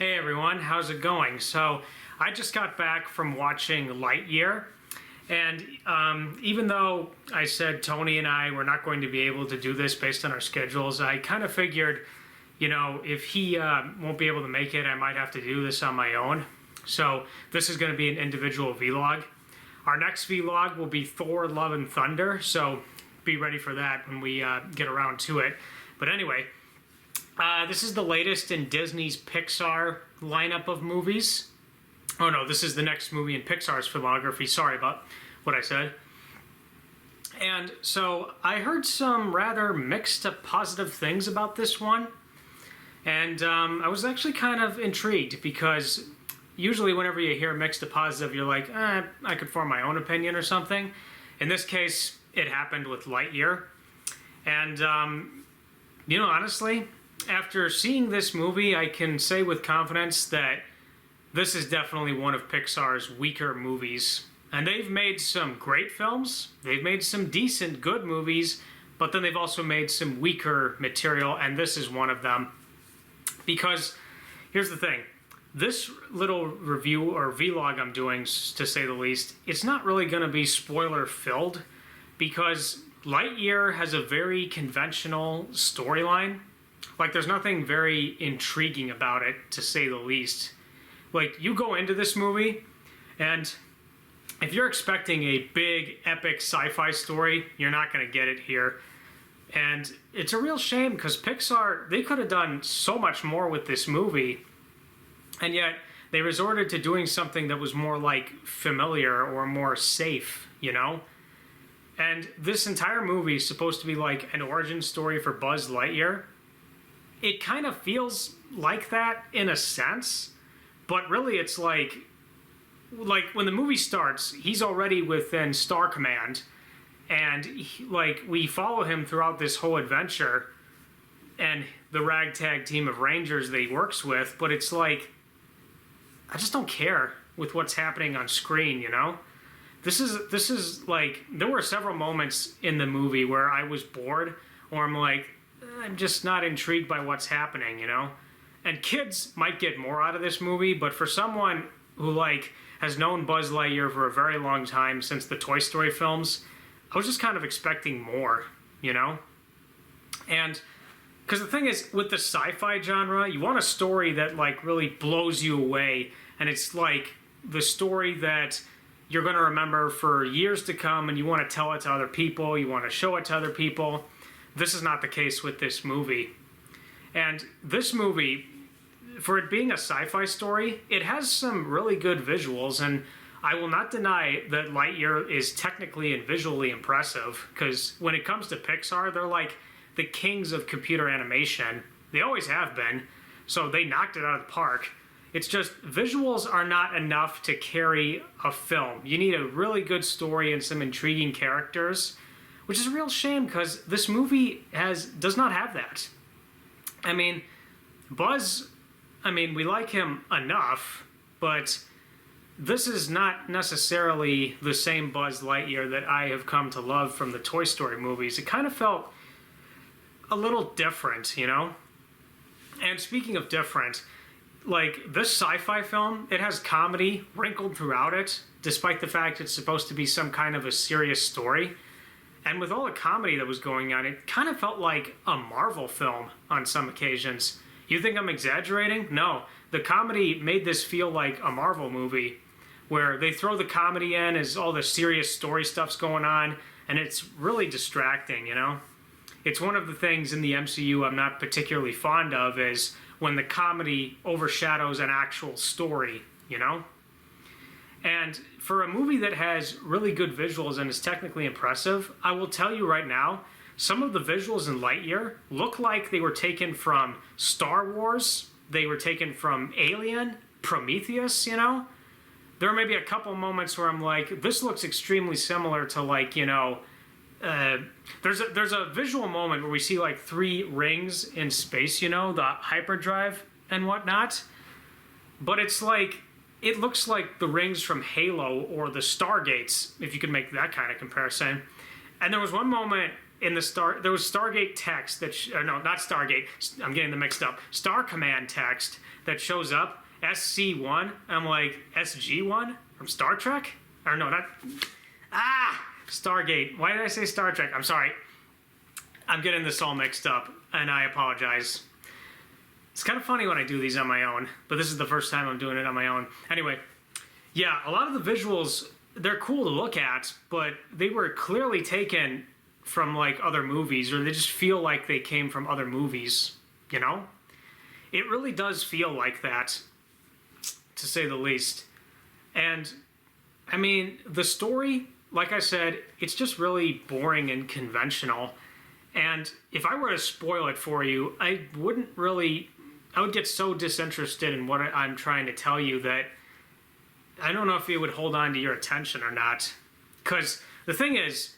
Hey everyone, how's it going? So I just got back from watching Lightyear, and even though I said Tony and I were not going to be able to do this based on our schedules, I kind of figured, if he won't be able to make it, I might have to do this on my own. So this is going to be an individual vlog. Our next vlog will be Thor, Love and Thunder, so be ready for that when we get around to it. But anyway, this is the latest in Disney's Pixar lineup of movies. Oh no, this is the next movie in Pixar's filmography. Sorry about what I said. And so I heard some rather mixed to positive things about this one. And I was actually kind of intrigued because usually whenever you hear mixed to positive, you're like, I could form my own opinion or something. In this case, it happened with Lightyear. And, honestly, after seeing this movie, I can say with confidence that this is definitely one of Pixar's weaker movies. And they've made some great films, they've made some decent, good movies, but then they've also made some weaker material, and this is one of them. Because, here's the thing, this little review or vlog I'm doing, to say the least, it's not really going to be spoiler-filled, because Lightyear has a very conventional storyline. Like, there's nothing very intriguing about it, to say the least. Like, you go into this movie, and if you're expecting a big, epic sci-fi story, you're not going to get it here. And it's a real shame, because Pixar, they could have done so much more with this movie, and yet they resorted to doing something that was more, like, familiar or more safe, And this entire movie is supposed to be like an origin story for Buzz Lightyear. It kind of feels like that in a sense, but really it's like when the movie starts, he's already within Star Command, and we follow him throughout this whole adventure and the ragtag team of Rangers that he works with, but it's like, I just don't care with what's happening on screen, This is like, there were several moments in the movie where I was bored, or I'm like, I'm just not intrigued by what's happening, And kids might get more out of this movie, but for someone who, has known Buzz Lightyear for a very long time, since the Toy Story films, I was just kind of expecting more, And, because the thing is, with the sci-fi genre, you want a story that, really blows you away, and it's, the story that you're going to remember for years to come, and you want to tell it to other people, you want to show it to other people. This is not the case with this movie. And this movie, for it being a sci-fi story, it has some really good visuals, and I will not deny that Lightyear is technically and visually impressive, because when it comes to Pixar, they're like the kings of computer animation. They always have been, so they knocked it out of the park. It's just, visuals are not enough to carry a film. You need a really good story and some intriguing characters, which is a real shame because this movie does not have that. I mean, Buzz, we like him enough, but this is not necessarily the same Buzz Lightyear that I have come to love from the Toy Story movies. It kind of felt a little different, And speaking of different, this sci-fi film, it has comedy wrinkled throughout it, despite the fact it's supposed to be some kind of a serious story. And with all the comedy that was going on, it kind of felt like a Marvel film on some occasions. You think I'm exaggerating? No. The comedy made this feel like a Marvel movie, where they throw the comedy in as all the serious story stuff's going on, and it's really distracting, It's one of the things in the MCU I'm not particularly fond of, is when the comedy overshadows an actual story, And for a movie that has really good visuals and is technically impressive, I will tell you right now, some of the visuals in Lightyear look like they were taken from Star Wars, they were taken from Alien, Prometheus, There may be a couple moments where I'm like, this looks extremely similar to there's a visual moment where we see 3 rings in space, the hyperdrive and whatnot. But it's it looks like the rings from Halo or the Stargates, if you could make that kind of comparison. And there was one moment in there was Stargate text that, or no, not Stargate, I'm getting them mixed up. Star Command text that shows up, SC1. I'm like, SG1 from Star Trek? Or no, not, Stargate. Why did I say Star Trek? I'm sorry. I'm getting this all mixed up, and I apologize. It's kind of funny when I do these on my own, but this is the first time I'm doing it on my own. Anyway, yeah, a lot of the visuals, they're cool to look at, but they were clearly taken from like other movies, or they just feel like they came from other movies, you know? It really does feel like that, to say the least. And I mean, the story, like I said, it's just really boring and conventional. And if I were to spoil it for you, I would get so disinterested in what I'm trying to tell you that I don't know if it would hold on to your attention or not. Because the thing is,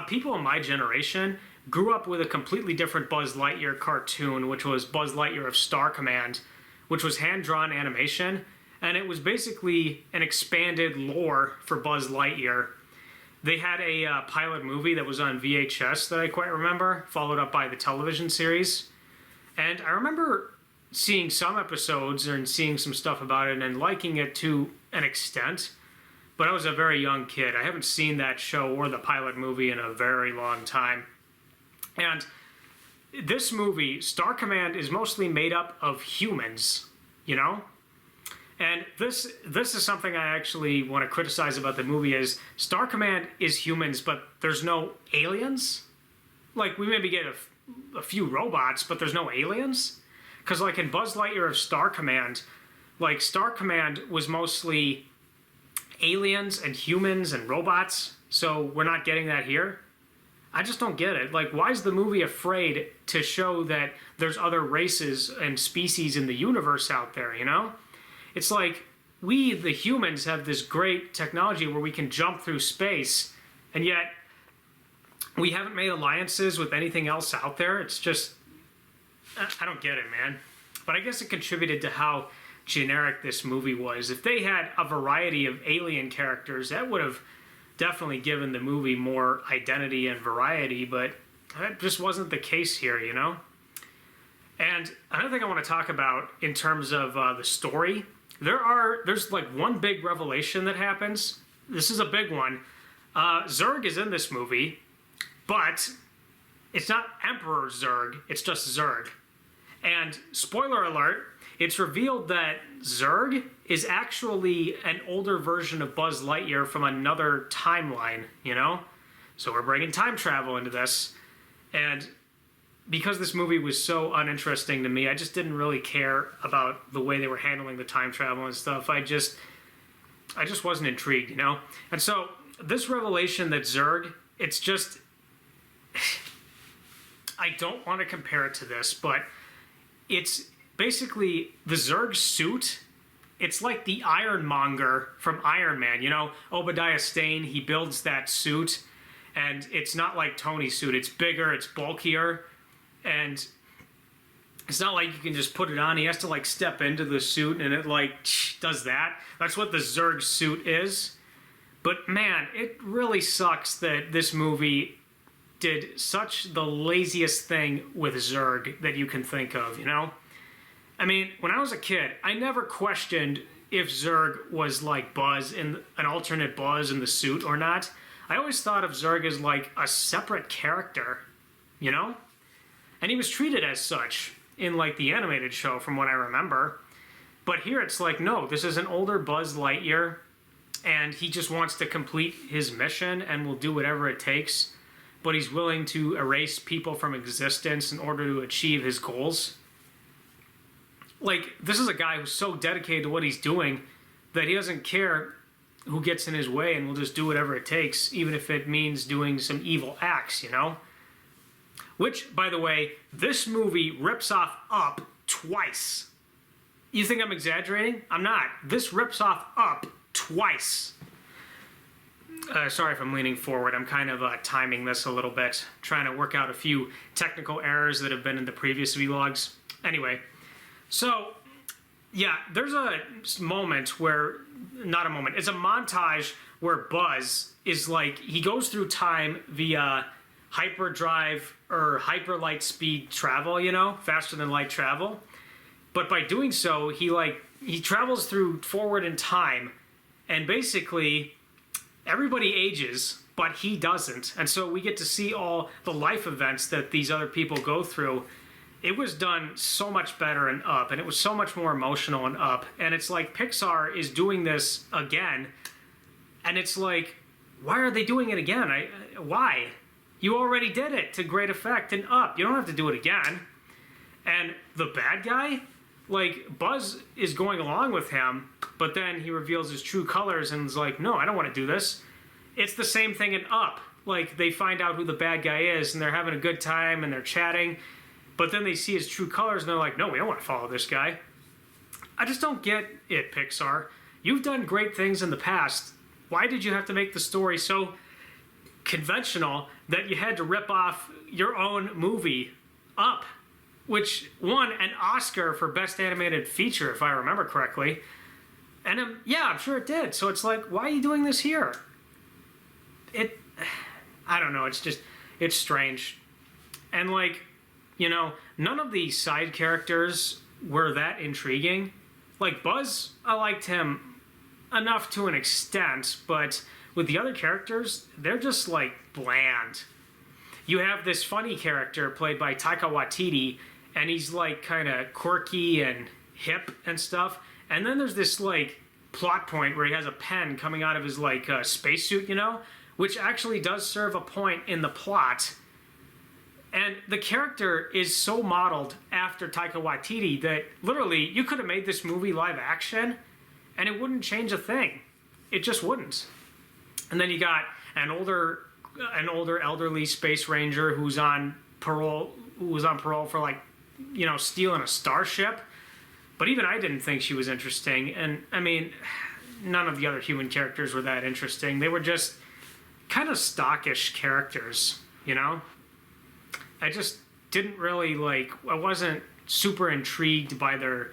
people in my generation grew up with a completely different Buzz Lightyear cartoon, which was Buzz Lightyear of Star Command, which was hand-drawn animation, and it was basically an expanded lore for Buzz Lightyear. They had a pilot movie that was on VHS that I quite remember, followed up by the television series. And I remember seeing some episodes and seeing some stuff about it and liking it to an extent, but I was a very young kid. I haven't seen that show or the pilot movie in a very long time. And this movie, Star Command, is mostly made up of humans, you know? And this is something I actually want to criticize about the movie is Star Command is humans, but there's no aliens. Like, we maybe get a few robots, but there's no aliens. Because like in Buzz Lightyear of Star Command, like Star Command was mostly aliens and humans and robots, so we're not getting that here. I just don't get it. Like, why is the movie afraid to show that there's other races and species in the universe out there, you know? It's like, we, the humans, have this great technology where we can jump through space, and yet we haven't made alliances with anything else out there. It's just, I don't get it, man. But I guess it contributed to how generic this movie was. If they had a variety of alien characters, that would have definitely given the movie more identity and variety, but that just wasn't the case here, you know? And another thing I want to talk about in terms of the story, there's like one big revelation that happens. This is a big one. Zurg is in this movie, but it's not Emperor Zurg, it's just Zurg. And spoiler alert, it's revealed that Zurg is actually an older version of Buzz Lightyear from another timeline, you know? So we're bringing time travel into this. And because this movie was so uninteresting to me, I just didn't really care about the way they were handling the time travel and stuff. I just wasn't intrigued, you know? And so this revelation that Zurg, it's just, I don't want to compare it to this, but it's basically the Zurg suit. It's like the Ironmonger from Iron Man, you know? Obadiah Stane, he builds that suit, and it's not like Tony's suit. It's bigger, it's bulkier, and it's not like you can just put it on. He has to like step into the suit, and it like does that. That's what the Zurg suit is. But man, it really sucks that this movie did such the laziest thing with Zurg that you can think of, you know? I mean, when I was a kid, I never questioned if Zurg was like Buzz, in an alternate Buzz in the suit or not. I always thought of Zurg as like a separate character, you know? And he was treated as such in like the animated show from what I remember. But here it's like, no, this is an older Buzz Lightyear, and he just wants to complete his mission and will do whatever it takes, but he's willing to erase people from existence in order to achieve his goals. Like, this is a guy who's so dedicated to what he's doing that he doesn't care who gets in his way and will just do whatever it takes, even if it means doing some evil acts, you know? Which, by the way, this movie rips off Up twice. You think I'm exaggerating? I'm not. This rips off Up twice. Sorry if I'm leaning forward. I'm kind of timing this a little bit, trying to work out a few technical errors that have been in the previous vlogs. Anyway, so yeah, there's a moment where, not a moment, it's a montage where Buzz is like, he goes through time via hyperdrive or hyper light speed travel, you know, faster than light travel. But by doing so, he travels through forward in time, and basically everybody ages, but he doesn't. And so we get to see all the life events that these other people go through. It was done so much better in Up, and it was so much more emotional in Up. And it's like Pixar is doing this again, and it's like, why are they doing it again? Why? You already did it to great effect in Up. You don't have to do it again. And the bad guy, like, Buzz is going along with him, but then he reveals his true colors and is like, no, I don't want to do this. It's the same thing in Up. Like, they find out who the bad guy is, and they're having a good time, and they're chatting, but then they see his true colors, and they're like, no, we don't want to follow this guy. I just don't get it, Pixar. You've done great things in the past. Why did you have to make the story so conventional that you had to rip off your own movie, Up, which won an Oscar for Best Animated Feature, if I remember correctly. And yeah, I'm sure it did. So it's like, why are you doing this here? I don't know. It's strange. And like, you know, none of the side characters were that intriguing. Like Buzz, I liked him enough to an extent, but with the other characters, they're just like bland. You have this funny character played by Taika Waititi, and he's like kind of quirky and hip and stuff. And then there's this like plot point where he has a pen coming out of his like spacesuit, you know, which actually does serve a point in the plot. And the character is so modeled after Taika Waititi that literally you could have made this movie live action and it wouldn't change a thing. It just wouldn't. And then you got an older elderly space ranger who's on parole for like, you know, stealing a starship. But even I didn't think she was interesting. And I mean, none of the other human characters were that interesting. They were just kind of stockish characters, you know? I just didn't really like, I wasn't super intrigued by their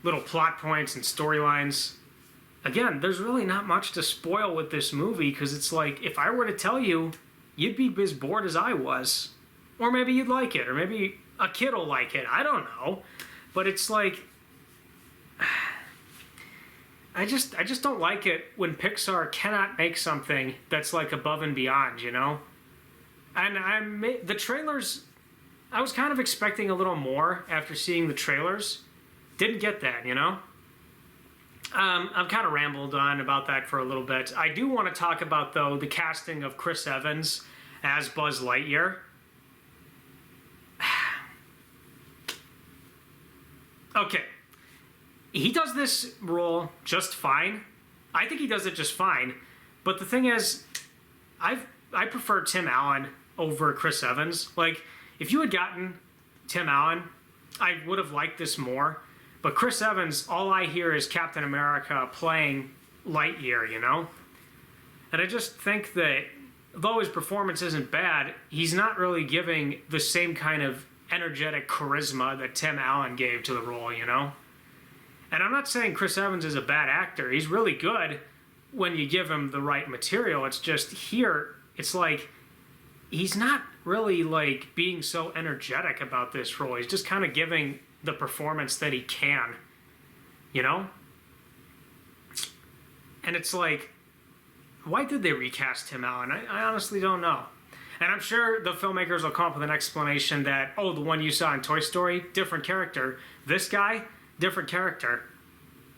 little plot points and storylines. Again, there's really not much to spoil with this movie because it's like, if I were to tell you, you'd be as bored as I was. Or maybe you'd like it, or maybe a kid will like it. I don't know. But it's like, I just don't like it when Pixar cannot make something that's like above and beyond, you know? And the trailers, I was kind of expecting a little more after seeing the trailers. Didn't get that, you know? I've kind of rambled on about that for a little bit. I do want to talk about, though, the casting of Chris Evans as Buzz Lightyear. Okay. He does this role just fine. I think he does it just fine. But the thing is, I prefer Tim Allen over Chris Evans. Like, if you had gotten Tim Allen, I would have liked this more. But Chris Evans, all I hear is Captain America playing Lightyear, you know? And I just think that, though his performance isn't bad, he's not really giving the same kind of energetic charisma that Tim Allen gave to the role, you know? And I'm not saying Chris Evans is a bad actor. He's really good when you give him the right material. It's just here, it's like, he's not really like being so energetic about this role. He's just kind of giving the performance that he can, you know? And it's like, why did they recast Tim Allen? I honestly don't know. And I'm sure the filmmakers will come up with an explanation that, oh, the one you saw in Toy Story, different character. This guy, different character.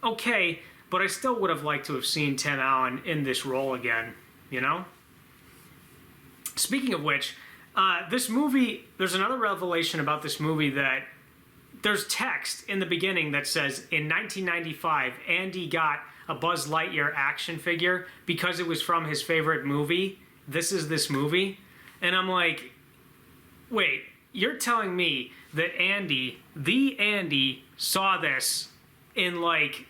Okay, but I still would have liked to have seen Tim Allen in this role again, you know? Speaking of which, this movie, there's another revelation about this movie that there's text in the beginning that says, in 1995, Andy got a Buzz Lightyear action figure because it was from his favorite movie. This is this movie. And I'm like, wait, you're telling me that Andy, the Andy, saw this in like,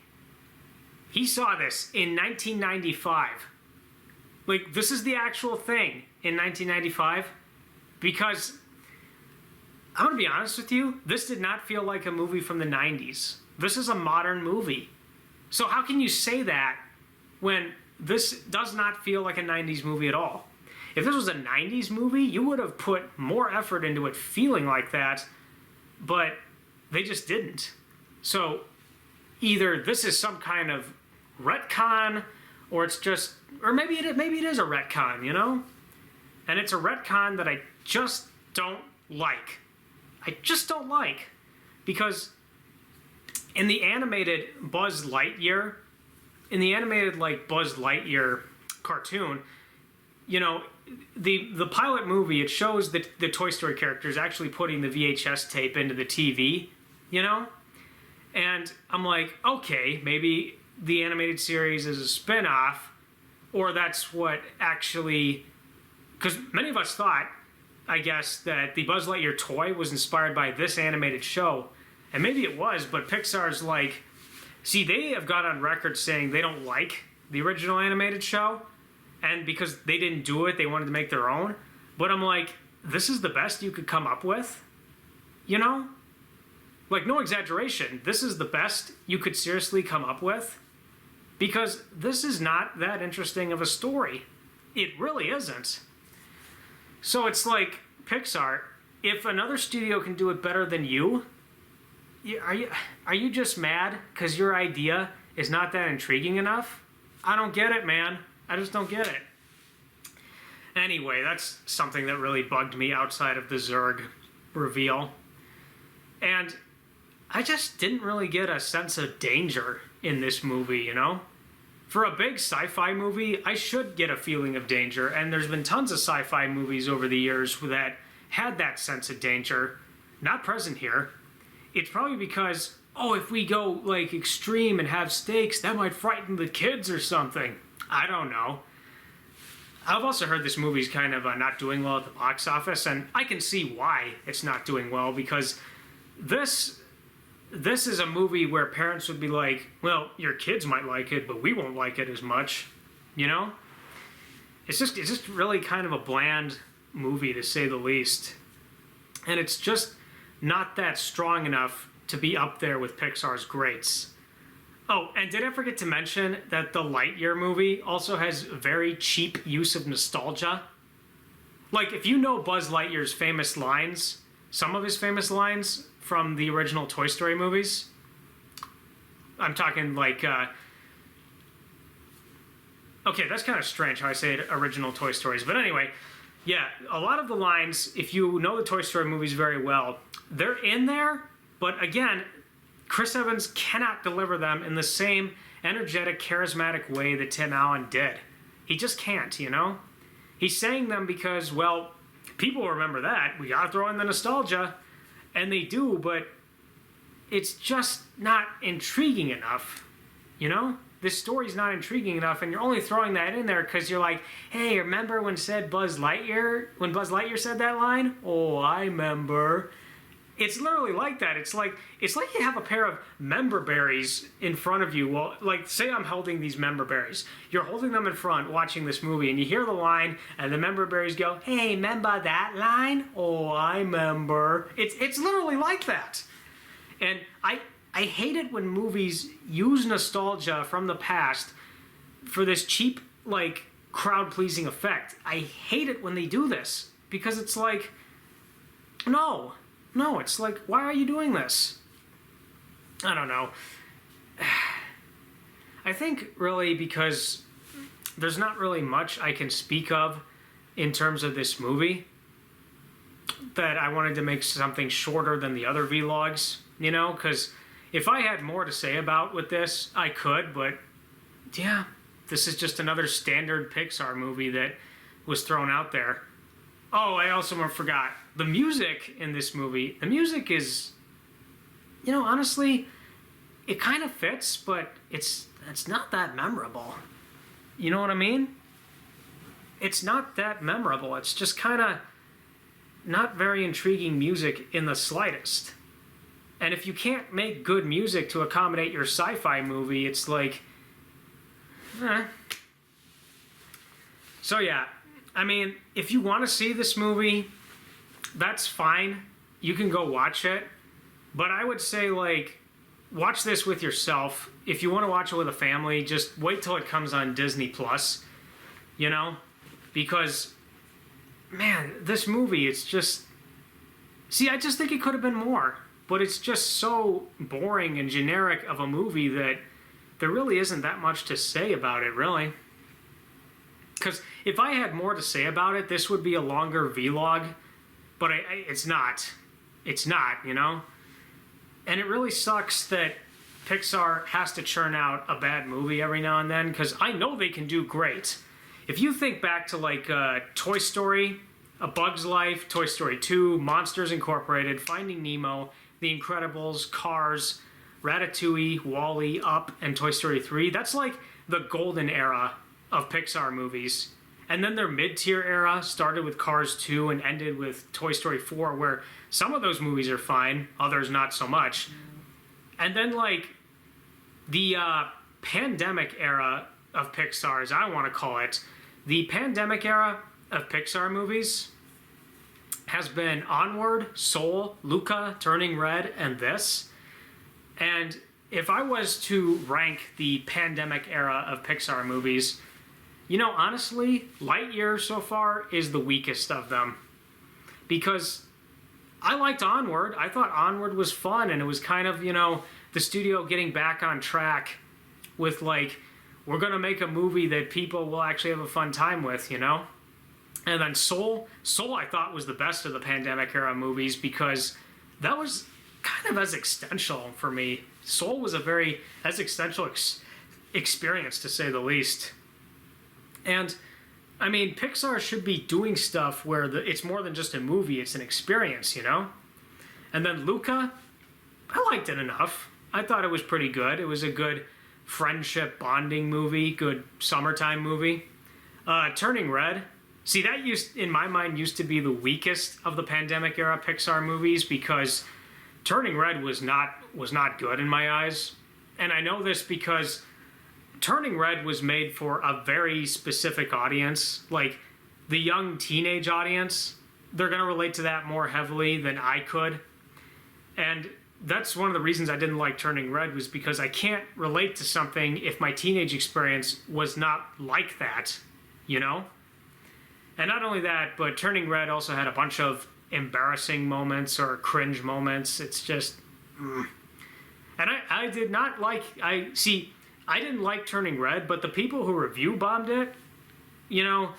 he saw this in 1995. Like, this is the actual thing in 1995? Because, I'm going to be honest with you, this did not feel like a movie from the 90s. This is a modern movie. So how can you say that when this does not feel like a 90s movie at all? If this was a 90s movie, you would have put more effort into it feeling like that, but they just didn't. So either this is some kind of retcon, or it's just, or maybe it is a retcon, you know? And it's a retcon that I just don't like. I just don't like. Because in the animated Buzz Lightyear, Buzz Lightyear cartoon, you know, the pilot movie, it shows that the Toy Story characters actually putting the VHS tape into the TV, you know? And I'm like, okay, maybe the animated series is a spin-off, or that's what actually... Because many of us thought, I guess, that the Buzz Lightyear toy was inspired by this animated show. And maybe it was, but Pixar's like... See, they have gone on record saying they don't like the original animated show. And because they didn't do it, they wanted to make their own. But I'm like, this is the best you could come up with? You know? Like, no exaggeration. This is the best you could seriously come up with? Because this is not that interesting of a story. It really isn't. So it's like, Pixar, if another studio can do it better than you, are you just mad because your idea is not that intriguing enough? I don't get it, man. I just don't get it. Anyway, that's something that really bugged me outside of the Zurg reveal. And I just didn't really get a sense of danger in this movie, you know? For a big sci-fi movie, I should get a feeling of danger, and there's been tons of sci-fi movies over the years that had that sense of danger. Not present here. It's probably because, oh, if we go, like, extreme and have stakes, that might frighten the kids or something. I don't know. I've also heard this movie's kind of not doing well at the box office, and I can see why it's not doing well, because this is a movie where parents would be like, well, your kids might like it, but we won't like it as much, you know? It's just really kind of a bland movie, to say the least. And it's just not that strong enough to be up there with Pixar's greats. Oh, and did I forget to mention that the Lightyear movie also has very cheap use of nostalgia? Like, if you know Buzz Lightyear's famous lines, some of his famous lines from the original Toy Story movies, I'm talking like, okay, that's kind of strange how I say it, original Toy Stories, but anyway, yeah, a lot of the lines, if you know the Toy Story movies very well, they're in there, but again, Chris Evans cannot deliver them in the same energetic, charismatic way that Tim Allen did. He just can't, you know? He's saying them because, well, people remember that. We gotta throw in the nostalgia. And they do, but it's just not intriguing enough, you know? This story's not intriguing enough, and you're only throwing that in there because you're like, hey, remember when Buzz Lightyear said that line? Oh, I remember. It's literally like that. It's like you have a pair of member berries in front of you. Well, like, say I'm holding these member berries. You're holding them in front, watching this movie, and you hear the line, and the member berries go, hey, remember that line? Oh, I remember. It's literally like that. And I hate it when movies use nostalgia from the past for this cheap, like, crowd-pleasing effect. I hate it when they do this, because it's like, no, it's like, why are you doing this? I don't know. I think really because there's not really much I can speak of in terms of this movie, that I wanted to make something shorter than the other vlogs, you know, because if I had more to say about with this, I could, but yeah, this is just another standard Pixar movie that was thrown out there. Oh, I also forgot. The music in this movie, the music is, you know, honestly, it kind of fits, but it's not that memorable. You know what I mean? It's not that memorable. It's just kind of not very intriguing music in the slightest. And if you can't make good music to accommodate your sci-fi movie, it's like, So yeah, I mean, if you want to see this movie, that's fine. You can go watch it. But I would say, like, watch this with yourself. If you want to watch it with a family, just wait till it comes on Disney Plus, you know? Because man, this movie, it's just... See, I just think it could have been more. But it's just so boring and generic of a movie that there really isn't that much to say about it, really. Because if I had more to say about it, this would be a longer vlog. But it's not. It's not, you know? And it really sucks that Pixar has to churn out a bad movie every now and then, because I know they can do great. If you think back to, like, Toy Story, A Bug's Life, Toy Story 2, Monsters Incorporated, Finding Nemo, The Incredibles, Cars, Ratatouille, WALL-E, Up, and Toy Story 3, that's like the golden era of Pixar movies. And then their mid-tier era started with Cars 2 and ended with Toy Story 4, where some of those movies are fine, others not so much. And then, like, the pandemic era of Pixar, as I want to call it, the pandemic era of Pixar movies has been Onward, Soul, Luca, Turning Red, and this. And if I was to rank the pandemic era of Pixar movies, you know, honestly, Lightyear so far is the weakest of them. Because I liked Onward. I thought Onward was fun, and it was kind of, you know, the studio getting back on track with, like, we're going to make a movie that people will actually have a fun time with, you know? And then Soul I thought was the best of the pandemic era movies because that was kind of existential for me. Soul was a very existential experience, to say the least. And, I mean, Pixar should be doing stuff where it's more than just a movie, it's an experience, you know? And then Luca, I liked it enough. I thought it was pretty good. It was a good friendship bonding movie, good summertime movie. Turning Red, see, that in my mind used to be the weakest of the pandemic era Pixar movies because Turning Red was not good in my eyes. And I know this because Turning Red was made for a very specific audience, like the young teenage audience. They're going to relate to that more heavily than I could. And that's one of the reasons I didn't like Turning Red, was because I can't relate to something if my teenage experience was not like that, you know? And not only that, but Turning Red also had a bunch of embarrassing moments or cringe moments. It's just... And I did not like... I didn't like Turning Red, but the people who review bombed it, you know,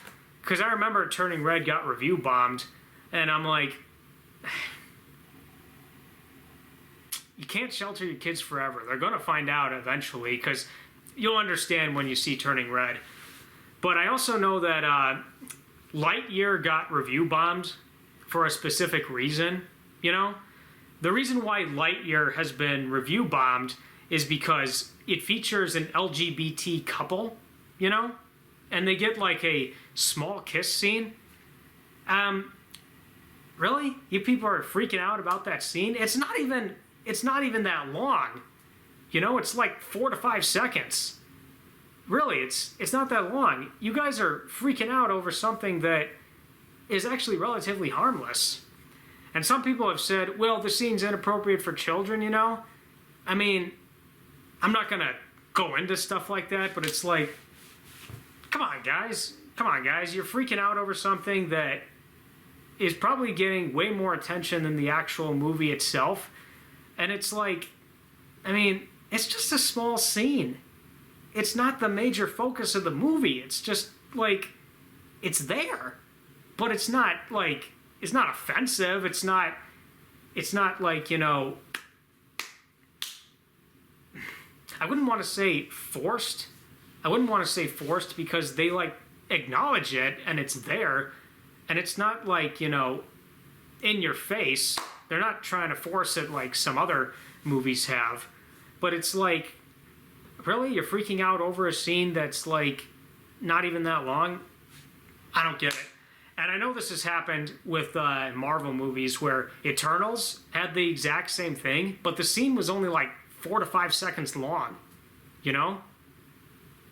because I remember Turning Red got review bombed, and I'm like, you can't shelter your kids forever. They're going to find out eventually, because you'll understand when you see Turning Red. But I also know that Lightyear got review bombed for a specific reason, you know? The reason why Lightyear has been review bombed is because it features an LGBT couple, you know? And they get like a small kiss scene. Really? You people are freaking out about that scene? It's not even that long. You know, it's like 4 to 5 seconds. Really, it's not that long. You guys are freaking out over something that is actually relatively harmless. And some people have said, well, the scene's inappropriate for children, you know? I mean, I'm not going to go into stuff like that, but it's like, come on, guys. Come on, guys. You're freaking out over something that is probably getting way more attention than the actual movie itself. And it's like, I mean, it's just a small scene. It's not the major focus of the movie. It's just, like, it's there. But it's not, like, it's not offensive. It's not like, you know, I wouldn't want to say forced. I wouldn't want to say forced because they, like, acknowledge it and it's there. And it's not like, you know, in your face. They're not trying to force it like some other movies have. But it's like, really? You're freaking out over a scene that's, like, not even that long? I don't get it. And I know this has happened with Marvel movies where Eternals had the exact same thing, but the scene was only like 4 to 5 seconds long, you know?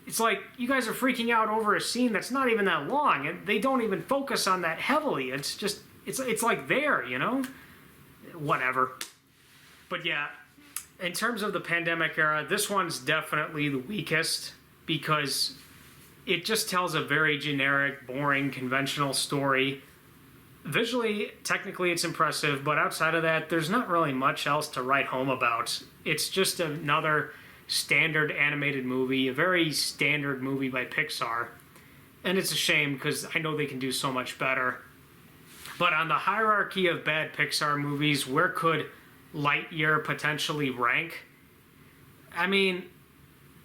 It's like, you guys are freaking out over a scene that's not even that long, and they don't even focus on that heavily. It's just, it's like there, you know? Whatever. But yeah, in terms of the pandemic era, this one's definitely the weakest because it just tells a very generic, boring, conventional story visually, technically, it's impressive, but outside of that, there's not really much else to write home about. It's just another standard animated movie, a very standard movie by Pixar. And it's a shame because I know they can do so much better. But on the hierarchy of bad Pixar movies, where could Lightyear potentially rank? I mean,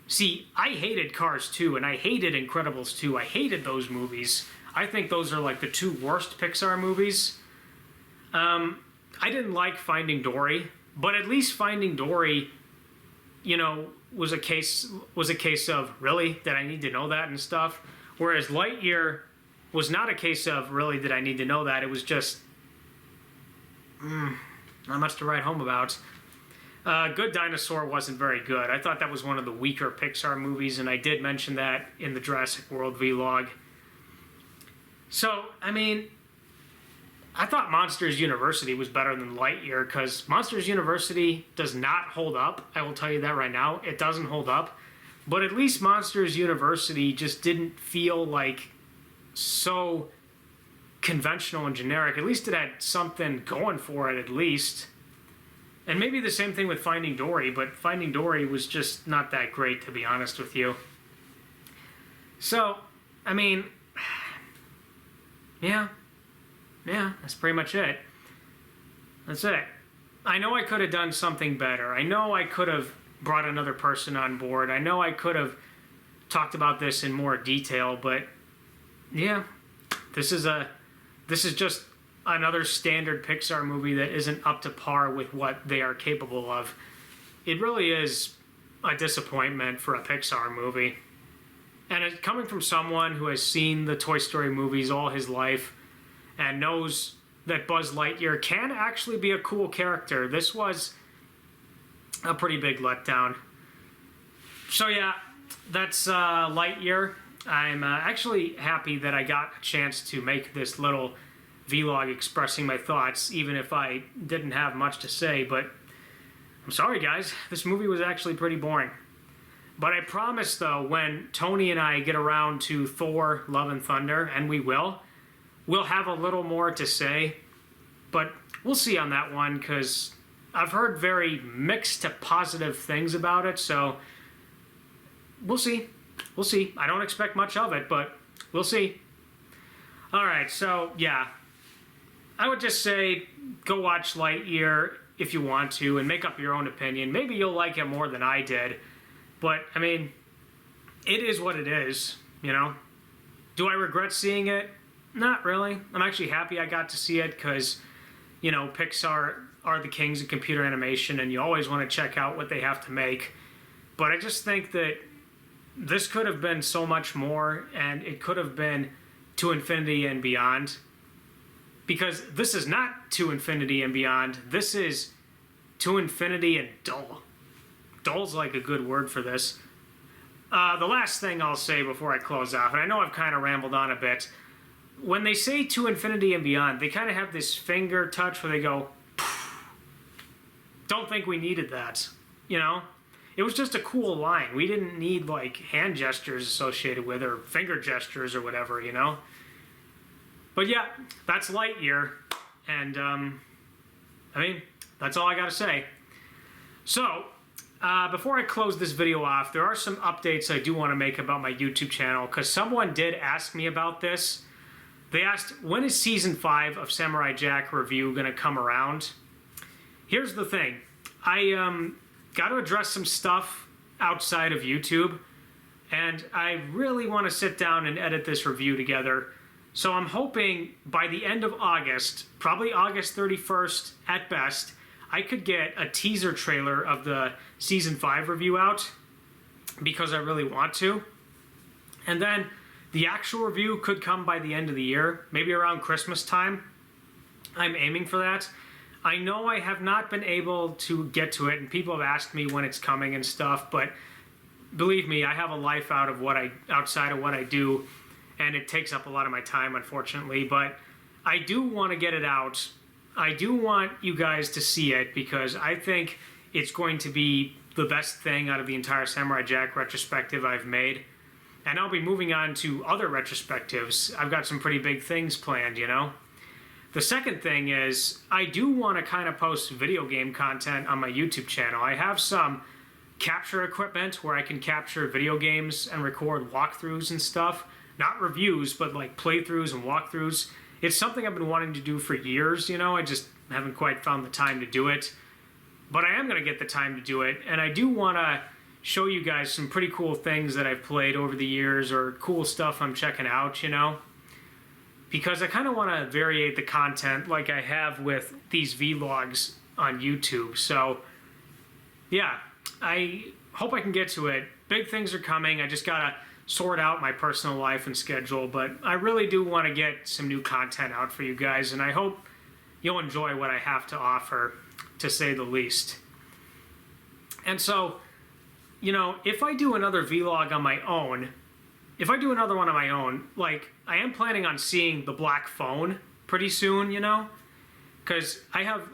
see, I hated Cars 2 and I hated Incredibles 2. I hated those movies. I think those are like the two worst Pixar movies. I didn't like Finding Dory, but at least Finding Dory, you know, was a case of really, did I need to know that and stuff? Whereas Lightyear was not a case of really, did I need to know that? It was just not much to write home about. Good Dinosaur wasn't very good. I thought that was one of the weaker Pixar movies, and I did mention that in the Jurassic World vlog. So, I mean, I thought Monsters University was better than Lightyear because Monsters University does not hold up. I will tell you that right now. It doesn't hold up. But at least Monsters University just didn't feel like so conventional and generic. At least it had something going for it, at least. And maybe the same thing with Finding Dory, but Finding Dory was just not that great, to be honest with you. So, I mean, yeah, that's pretty much it. That's it. I know I could have done something better. I know I could have brought another person on board. I know I could have talked about this in more detail, but yeah, this is just another standard Pixar movie that isn't up to par with what they are capable of. It really is a disappointment for a Pixar movie. And it's coming from someone who has seen the Toy Story movies all his life and knows that Buzz Lightyear can actually be a cool character. This was a pretty big letdown. So yeah, that's Lightyear. I'm actually happy that I got a chance to make this little vlog expressing my thoughts, even if I didn't have much to say, but I'm sorry guys, this movie was actually pretty boring. But I promise though, when Tony and I get around to Thor, Love and Thunder, and we'll have a little more to say, but we'll see on that one, because I've heard very mixed to positive things about it, so we'll see. We'll see. I don't expect much of it, but we'll see. Alright, so yeah, I would just say go watch Lightyear if you want to and make up your own opinion. Maybe you'll like it more than I did, but I mean, it is what it is, you know? Do I regret seeing it? Not really. I'm actually happy I got to see it because, you know, Pixar are the kings of computer animation and you always want to check out what they have to make. But I just think that this could have been so much more, and it could have been To Infinity and Beyond. Because this is not To Infinity and Beyond. This is To Infinity and dull. Dull's like a good word for this. The last thing I'll say before I close off, and I know I've kind of rambled on a bit, when they say To Infinity and Beyond, they kind of have this finger touch where they go, don't think we needed that, you know? It was just a cool line. We didn't need, like, hand gestures associated with it, or finger gestures or whatever, you know? But yeah, that's Lightyear, and, I mean, that's all I gotta say. So, before I close this video off, there are some updates I do want to make about my YouTube channel, because someone did ask me about this. They asked, when is Season 5 of Samurai Jack Review going to come around? Here's the thing. I got to address some stuff outside of YouTube, and I really want to sit down and edit this review together. So I'm hoping by the end of August, probably August 31st at best, I could get a teaser trailer of the Season 5 review out, because I really want to. And then the actual review could come by the end of the year, maybe around Christmas time. I'm aiming for that. I know I have not been able to get to it, and people have asked me when it's coming and stuff, but believe me, I have a life outside of what I do, and it takes up a lot of my time, unfortunately, but I do want to get it out. I do want you guys to see it, because I think it's going to be the best thing out of the entire Samurai Jack retrospective I've made. And I'll be moving on to other retrospectives. I've got some pretty big things planned, you know? The second thing is I do want to kind of post video game content on my YouTube channel. I have some capture equipment where I can capture video games and record walkthroughs and stuff. Not reviews, but like playthroughs and walkthroughs. It's something I've been wanting to do for years, you know, I just haven't quite found the time to do it. But I am going to get the time to do it, and I do want to show you guys some pretty cool things that I've played over the years or cool stuff I'm checking out, you know. Because I kind of want to variate the content like I have with these vlogs on YouTube. So, yeah, I hope I can get to it. Big things are coming. I just got to sort out my personal life and schedule, but I really do want to get some new content out for you guys, and I hope you'll enjoy what I have to offer, to say the least. And so, you know, if I do another vlog on my own, if I do another one on my own, like, I am planning on seeing The Black Phone pretty soon, you know, because I have,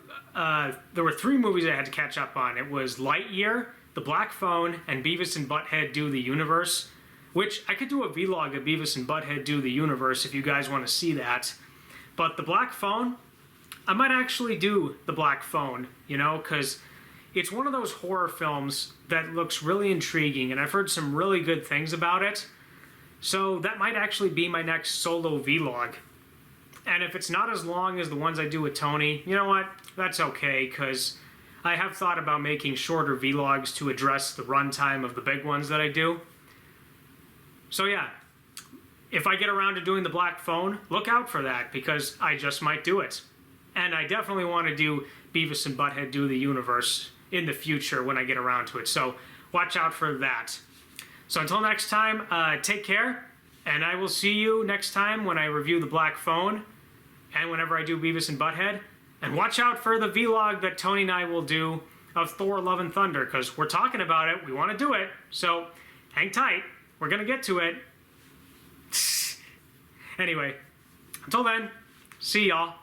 there were 3 movies I had to catch up on. It was Lightyear, The Black Phone, and Beavis and Butthead Do the Universe, which I could do a vlog of Beavis and Butthead Do the Universe if you guys want to see that. But The Black Phone, I might actually do The Black Phone, you know, because it's one of those horror films that looks really intriguing, and I've heard some really good things about it. So that might actually be my next solo vlog. And if it's not as long as the ones I do with Tony, you know what? That's okay, because I have thought about making shorter vlogs to address the runtime of the big ones that I do. So yeah, if I get around to doing The Black Phone, look out for that, because I just might do it. And I definitely want to do Beavis and Butthead Do the Universe in the future when I get around to it. So watch out for that. So until next time, take care, and I will see you next time when I review The Black Phone and whenever I do Beavis and Butthead. And watch out for the vlog that Tony and I will do of Thor Love and Thunder, because we're talking about it. We want to do it. So hang tight. We're going to get to it. Anyway, until then, see y'all.